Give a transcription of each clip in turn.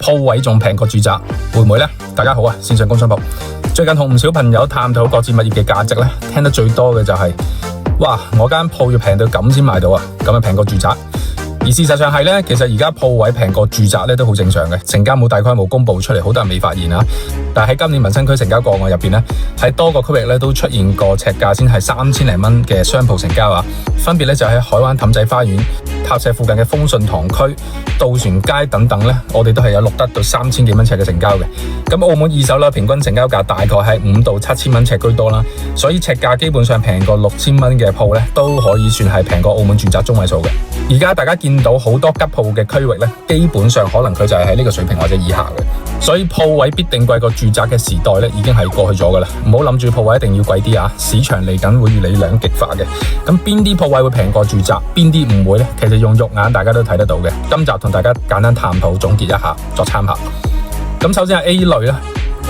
鋪位仲平過住宅，會唔會呢？大家好啊，線上工商鋪最近同唔少朋友探討各自物業嘅價值咧，聽得最多嘅就係哇，我間鋪要平到咁先買到啊，咁樣平過住宅。而事實上係咧，其實而家鋪位平過住宅咧都好正常嘅，成交冇大規模公布出嚟，好多人未發現啊。但係喺今年民生區成交個案入邊咧，喺多個區域咧都出現過尺價先係3000零蚊嘅商鋪成交啊，分別咧就喺海灣氹仔花園、塔石附近嘅豐順堂區、渡船街等等咧，我哋都係有錄得到3000幾蚊尺嘅成交嘅。咁澳門二手樓平均成交價大概係5到7千蚊尺居多啦，所以尺價基本上平過6000蚊嘅鋪咧，都可以算係平過澳門住宅中位數嘅。而家大家見到好多吉鋪嘅區域咧，基本上可能佢就係喺呢個水平或者以下嘅，所以鋪位必定貴過住宅嘅時代咧，已經係過去咗噶啦。唔好諗住鋪位一定要貴啲啊，市場嚟緊會越嚟越兩極化嘅。咁邊啲鋪位會平過住宅，邊啲唔會呢？其實用肉眼大家都睇得到嘅。今集同大家簡單探討總結一下，作參考。咁首先係 A 類啦。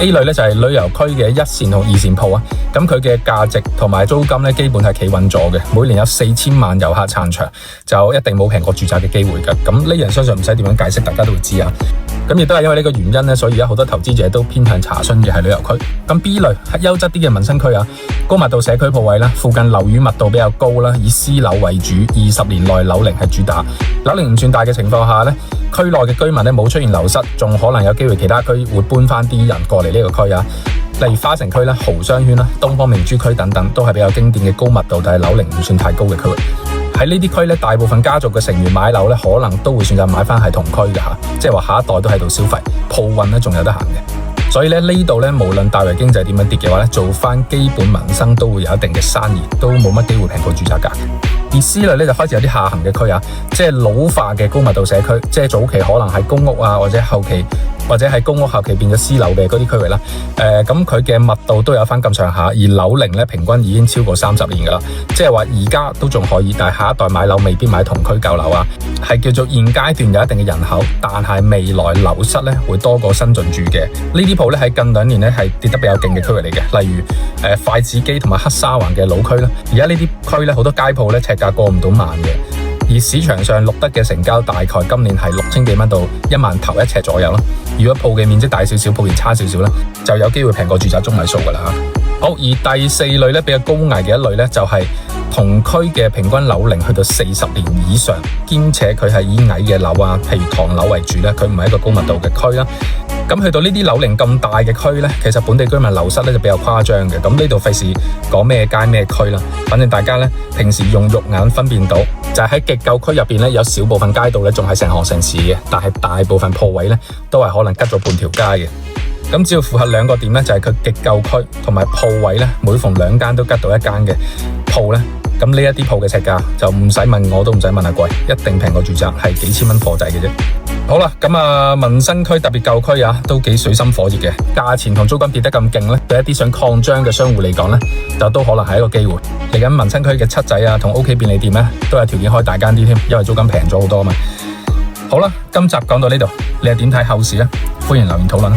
A 類咧就係旅遊區嘅一線同二線鋪啊，咁佢嘅價值同埋租金咧基本係企穩咗嘅，每年有4000萬遊客撐場，就一定冇平過住宅嘅機會㗎。咁呢樣相信唔使點樣解釋，大家都會知啊。咁亦都係因為呢個原因咧，所以而家好多投資者都偏向查詢嘅係旅遊區。咁 B 類係優質啲嘅民生區啊，高密度社區鋪位啦，附近樓宇密度比較高啦，以私樓為主，20年內樓齡係主打。樓齡唔算大嘅情況下咧，區內嘅居民咧冇出現流失，仲可能有機會其他區會搬翻啲人過嚟呢個區啊。例如花城區啦、豪商圈啦、東方明珠區等等，都係比較經典嘅高密度但係樓齡唔算太高嘅區域。喺呢啲區咧，大部分家族嘅成員買樓咧，可能都會選擇買翻係同區嘅嚇，即係話下一代都喺度消費，鋪運咧仲有得行嘅。所以咧呢度咧，無論大圍經濟點樣跌嘅話咧，做翻基本民生都會有一定嘅生意，都冇乜機會平過住宅價嘅。而 C 類咧就開始有啲下行嘅區啊，即係老化嘅高密度社區，即係早期可能係公屋啊，或者後期或者係公屋後期變咗私樓嘅嗰啲區域啦。咁佢嘅密度都有翻咁上下，而樓齡咧平均已經超過30年噶啦，即係話而家都仲可以，但係下一代買樓未必買同區舊樓啊，係叫做現階段有一定嘅人口，但係未來流失咧會多過新進駐嘅。呢啲鋪咧喺近2年咧係跌得比較勁嘅區域嚟嘅，例如筷子基同埋黑沙環嘅老區啦。而家呢啲區咧好多街鋪咧尺價過唔到萬嘅，而市場上錄得嘅成交大概今年係6000幾蚊到1萬頭一尺左右啦。如果鋪嘅面積大少少，鋪源差少少咧，就有機會平過住宅中位數噶啦。好，而第4類咧比較高危嘅一類咧，就係同區嘅平均樓齡去到40年以上，兼且佢係以矮嘅樓啊，譬如唐樓為主咧，佢唔係一個高密度嘅區啦。咁去到呢啲樓齡咁大嘅區咧，其實本地居民流失咧就比較誇張嘅。咁呢度費事講咩街咩區啦，反正大家咧平時用肉眼分辨到，就係喺極舊區入邊咧有少部分街道咧仲係成行成市嘅，但係大部分鋪位咧都係可能吉咗半條街嘅。咁只要符合2個點咧，就係佢極舊區同埋鋪位咧，每逢2間都吉到1間嘅鋪咧，咁呢一啲鋪嘅尺價就唔使問我都唔使問阿貴，一定平過住宅，係幾千蚊貨仔嘅啫。好啦，咁啊民生區特別舊區啊，都幾水深火熱嘅，價錢同租金跌得咁勁咧，對一啲想擴張嘅商戶嚟講咧，就都可能係一個機會。嚟緊民生區嘅七仔啊同 OK 便利店咧，都有條件開大間啲添，因為租金平咗好多啊嘛。好啦，今集講到呢度，你又點睇後市咧？歡迎留言討論。